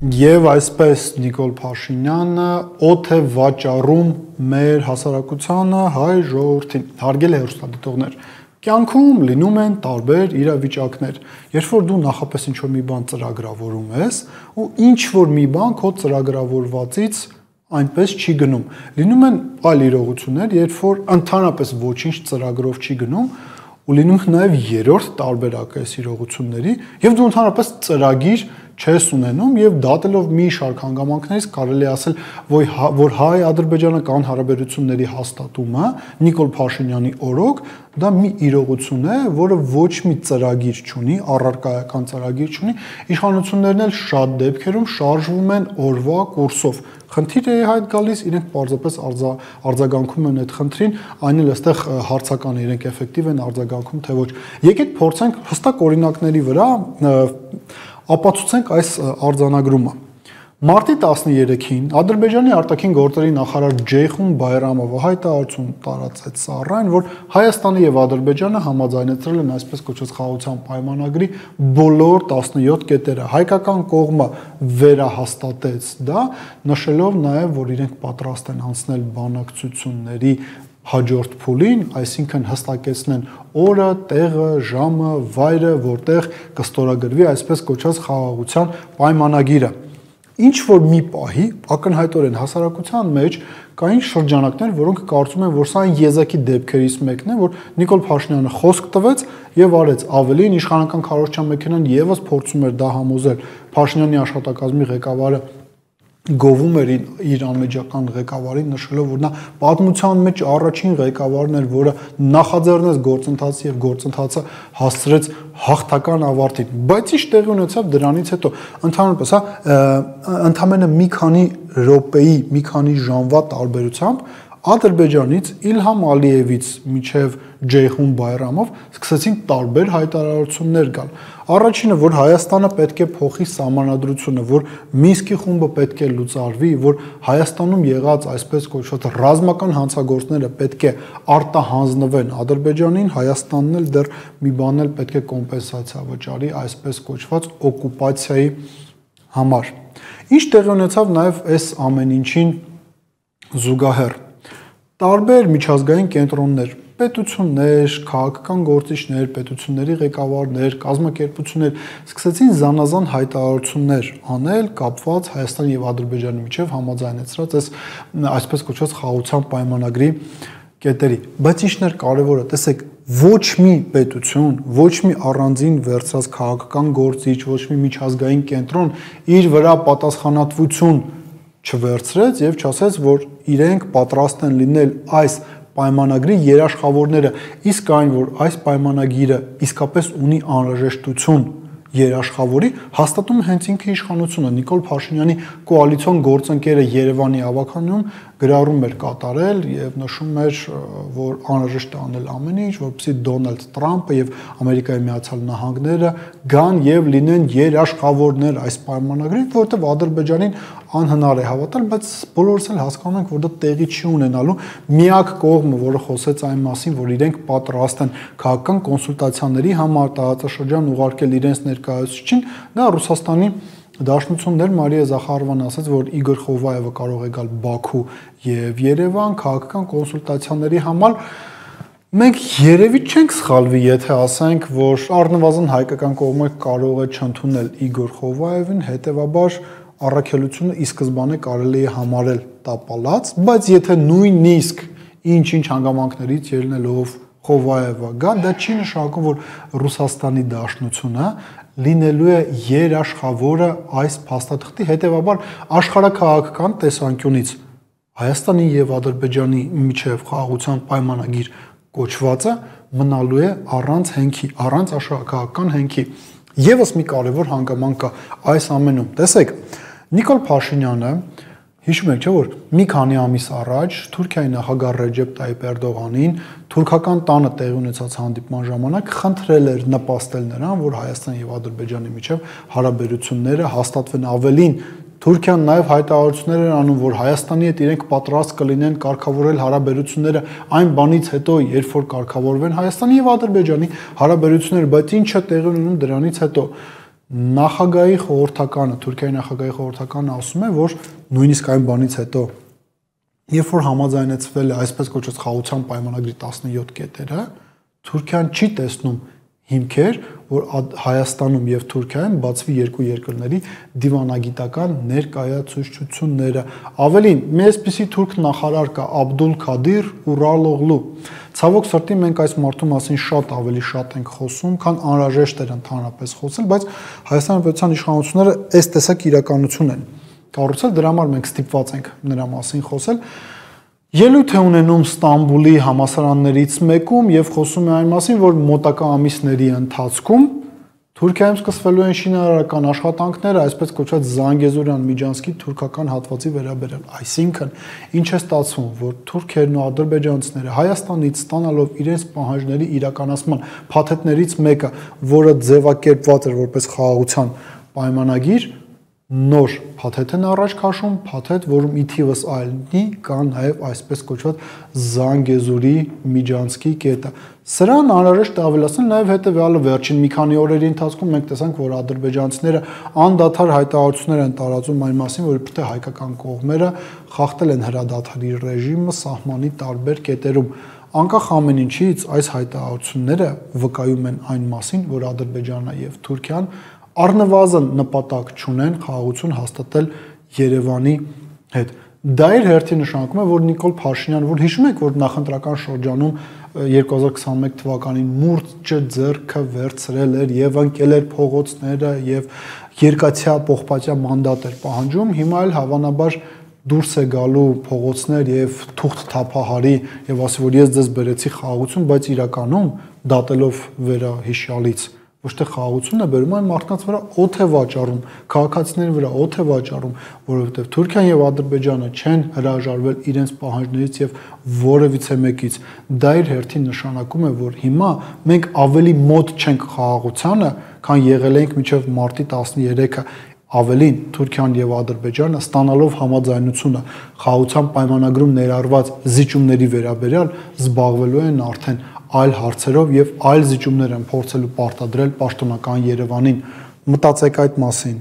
Եվ այսպես Նիկոլ Փաշինյանը օդ է վաճառում մեր հասարակությանը, հայ ժողովրդին, հարգելի հեռուստադիտողներ, կյանքում լինում են տարբեր իրավիճակներ, երբ որ դու նախապես ինչ-որ մի բան ծրագրավորում ես, ու ինչ-որ մի բան քո ծրագրավորվածից այնպես չի գնում։ Լինում են այլ իրողություններ, երբ որ ընդհանրապես ոչինչ ծրագրով չի գնում, ու լինում է նաև երրորդ տարբերակը այս իրողությունների, եւ դու ընդհանրապես ծրագիր չես ունենում եւ դատելով մի շարք հանգամանքներից կարելի ասել, որ հայ-ադրբեջանական հարաբերությունների հաստատումը Նիկոլ Փաշինյանի օրոք դա մի իրողություն է, որը ոչ մի ծրագիր չունի, առարկայական ծրագիր չունի, իշխանություններն էլ շատ դեպքերում շարժվում են օրվա կուրսով։ Խնդիրը հայտ գալիս, իրենք պարզապես արձագանքում են այդ խնդրին, այն էլ այստեղ հարցական է, իրենք էֆեկտիվ են արձագանքում, թե ոչ։ Եկեք փորձենք հստակ օրինակների վրա ապացուցենք այս արձանագրումը։ Մարտի 13-ին Ադրբեջանի արտաքին գործերի նախարար Ջեյխուն Բայրամովը հայտարարություն տարածեց սառայն, որ Հայաստանը եւ Ադրբեջանը համաձայնեցրել են այսպես կոչված խաղաղության պայմանագրի բոլոր 17 կետերը։ Հայկական կողմը վերահաստատեց դա, նշելով նաեւ, որ իրենք պատրաստ են անցնել բանակցությունների հաջորդ փուլին, այսինքն հստակեցնեն օրը, տեղը, ժամը, վայրը, որտեղ կստորագրվի այսպես կոչված խաղաղության պայմանագիրը։ Ինչ որ մի պահի ակնհայտորեն հասարակության մեջ կային շրջանակներ, որոնք կարծում են, որ սա եզակի դեպքերից մեկն է, որ Նիկոլ Փաշինյանը խոսք տվեց եւ արեց, ավելին իշխանական քարոզչական մեքենան եւս փորձում էր դա համոզել։ Փաշինյանի աշխատակազմի ղեկավարը գովում էր իր անմիջական ղեկավարին, նշելով, որ նա պատմության մեջ առաջին ղեկավարն էր, որը նախաձեռնեց գործընթացը եւ գործընթացը հասցրեց հաղթական ավարտին։ Բայց ինչ տեղի ունեցավ դրանից հետո, ընդհանրապես, ընդամենը մի քանի րոպեի, մի քանի ժամվա տարբերությամբ Ադրբեջանից Իլհամ Ալիևից մինչև Ջեյխուն Բայրամով սկսեցին տարբեր հայտարարություններ գալ։ Առաջինը, որ Հայաստանը պետք է փոխի սահմանադրությունը, որ Մինսկի խումբը պետք է լուծարվի, որ Հայաստանում եղած այսպես կոչված ռազմական հանցագործները պետք է արտահանձնվեն Ադրբեջանին, Հայաստանն էլ դեռ մի բան էլ պետք է կոմպենսացիա վճարի այսպես կոչված օկուպացիայի համար։ Ինչ տեղի ունեցավ նաև այս ամեն ինչին զուգահեռ տարբեր միջազգային կենտրոններ, պետություններ, քաղաքական գործիչներ, պետությունների ղեկավարներ, կազմակերպություններ սկսեցին զանազան հայտարարություններ անել կապված Հայաստանի եւ Ադրբեջանի միջև համաձայնեցրած այսպես կոչված խաղաղության պայմանագրի կետերի։ Բայց ինչն էր կարևորը, տեսեք, ոչ մի պետություն, ոչ մի առանձին վերցրած քաղաքական գործիչ, ոչ մի միջազգային կենտրոն իր վրա պատասխանատվություն չվերցրեց եւ չասեց, որ իրենք պատրաստ են լինել այս պայմանագրի երաշխավորները, իսկ այն, որ այս պայմանագիրը իսկապես ունի անհրաժեշտություն երաշխավորի, հաստատում հենց ինքը իշխանությունը Նիկոլ Փաշինյանի կոալիցիոն գործընկերը Երևանի ավականում գրառում էր կատարել եւ նշում էր, որ անհրաժեշտ է անել ամեն ինչ, որպեսզի Դոնալդ Տրամփը եւ Ամերիկայի Միացյալ Նահանգները գան եւ լինեն երաշխավորներ այս պայմանագրին, որտեղ Ադրբեջանին անհնար է հավատալ, բայց բոլորս էլ հասկանում ենք, որ դա տեղի չի ունենալու։ Միակ կողմը, որը խոսեց այն մասին, որ իրենք պատրաստ են քաղաքական կոնսուլտացիաների համար տարածաշրջան ուղարկել իրենց ներկայացուցիչին, դա Ռուսաստանի Դաշնություններ Մարիա Զախարովան ասաց, որ Իգոր Խովայևը կարող է գալ Բաքու եւ Երևան քաղաքական կոնսուլտացիաների համար։ Մենք երևի չենք սխալվի, եթե ասենք, որ առնվազն հայկական կողմը կարող է չընդունել Իգոր Խովայևին, հետեւաբար առաքելությունը ի սկզբանե կարելի է համարել տապալած, բայց եթե նույնիսկ ինչ-ինչ հանգամանքներից ելնելով Խովայևը գա, դա չի նշանակում, որ Ռուսաստանի Դաշնությունը լինելու է երաշխավորը այս փաստաթղթի, հետեւաբար աշխարհաքաղաքական տեսանկյունից Հայաստանի եւ Ադրբեջանի միջև խաղաղության պայմանագիր կոչվածը մնալու է առանց հենքի, առանց աշխարհաքաղաքական հենքի։ Եվս մի կարևոր հանգամանք կա այս ամենում։ Տեսեք, Նիկոլ Փաշինյանը հիշում եք, չէ՞ որ մի քանի ամիս առաջ Թուրքիայի նախագահ Ռեջեփ Տայիպ Էրդողանին թուրքական տանը տեղի ունեցած հանդիպման ժամանակ խնդրել էր նպաստել նրան, որ Հայաստանի եւ Ադրբեջանի միջև հարաբերությունները հաստատվեն ավելին։ Թուրքիան նաև հայտարարություններ էր անում, որ Հայաստանի հետ իրենք պատրաստ կլինեն կարգավորել հարաբերությունները այն բանից հետո, երբ որ կարգավորվեն Հայաստանի եւ Ադրբեջանի հարաբերությունները, բայց ինչ է տեղի ունենում դրանից հետո։ նախագահի խորհրդականը, Թուրքիայի նախագահի խորհրդականը ասում է, որ նույնիսկ այն բանից հետո, երբ որ համաձայնեցվել է այսպես կոչված խաղաղության պայմանագրի 17 կետերը, Թուրքիան չի տեսնում հիմքեր, որ Հայաստանում եւ Թուրքիայում բացվի երկու երկրների դիվանագիտական ներկայացուցչությունները։ Ավելին, մի այսպիսի թուրք նախարար կա Աբդուլ Քադիր Ուրալօղլու։ Ցավոք սրտի մենք այս մարդու մասին շատ ավելի շատ ենք խոսում, քան անհրաժեշտ էր ընդհանրապես խոսել, բայց Հայաստանի պետության իշխանությունները այս տեսակ իրականություն են կառուցել, դրա համար մենք ստիպված ենք նրա մասին խոսել։ Ելույթ է ունենում Ստամբուլի համալսարաններից մեկում եւ խոսում է այն մասին, որ մոտակա ամիսների ընթացքում Թուրքիայում սկսվելու են շինարարական աշխատանքները, այսպես կոչված Զանգեզուրյան միջանցքի թուրքական հատվածի վերաբերյալ։ Այսինքն, ինչ է ստացվում, որ թուրքերն ու ադրբեջանցիները Հայաստանից ստանալով իրենց պահանջների իրականացման փաթեթներից մեկը, որը ձևակերպված էր որպես խաղաղության պայմանագիր, նոր փաթեթ են առաջ քաշում, փաթեթ, որում ի թիվս այլնի կա նաև այսպես կոչված Զանգեզուրի միջանցքի կետը։ Սրան անհրաժեշտ է ավելացնել նաև հետևյալը, վերջին մի քանի օրերի ընթացքում մենք տեսանք, որ ադրբեջանցիները անդադար հայտարարություններ են տարածում այն մասին, որ իբրև հայկական կողմերը խախտել են հրադադարի ռեժիմը սահմանի տարբեր կետերում։ Անկախ ամեն ինչից, այս հայտարարությունները վկայում են այն մասին, որ Ադրբեջանը եւ Թուրքիան առնվազն նպատակ չունեն խաղաղություն հաստատել Երևանի հետ։ Դա իր հերթին նշանակում է, որ Նիկոլ Փաշինյանը, որ հիշում եք, որ նախընտրական շրջանում 2021 թվականին մուրճը ձեռքը վերցրել էր եւ ընկել էր փողոցները եւ երկաթյա պողպատյա մանդատ էր պահանջում, հիմա էլ հավանաբար դուրս է գալու փողոցներ եւ թուղթ թափահարի եւ ասի, որ ես ձեզ բերեցի խաղաղություն, բայց իրականում դատելով վերահիշյալից ոչ թե խաղաղություն է բերում, այն մարդկանց վրա օդ է վաճառում, քաղաքացիների վրա օդ է վաճառում, որովհետև Թուրքիան եւ Ադրբեջանը չեն հրաժարվել իրենց պահանջներից եւ որևիցե մեկից։ Դա իր հերթին նշանակում է, որ հիմա մենք ավելի մոտ չենք խաղաղությանը, քան եղել ենք մինչեւ մարտի 13-ը։ Ավելին, Թուրքիան եւ Ադրբեջանը ստանալով համաձայնությունը խաղաղության պայմանագրում ներառված զիջումների վերաբերյալ զբաղվելու են արդեն այլ հարցերով եւ այլ զիջումներ են փորձելու պարտադրել պաշտոնական Երևանին։ Մտածեք այդ մասին։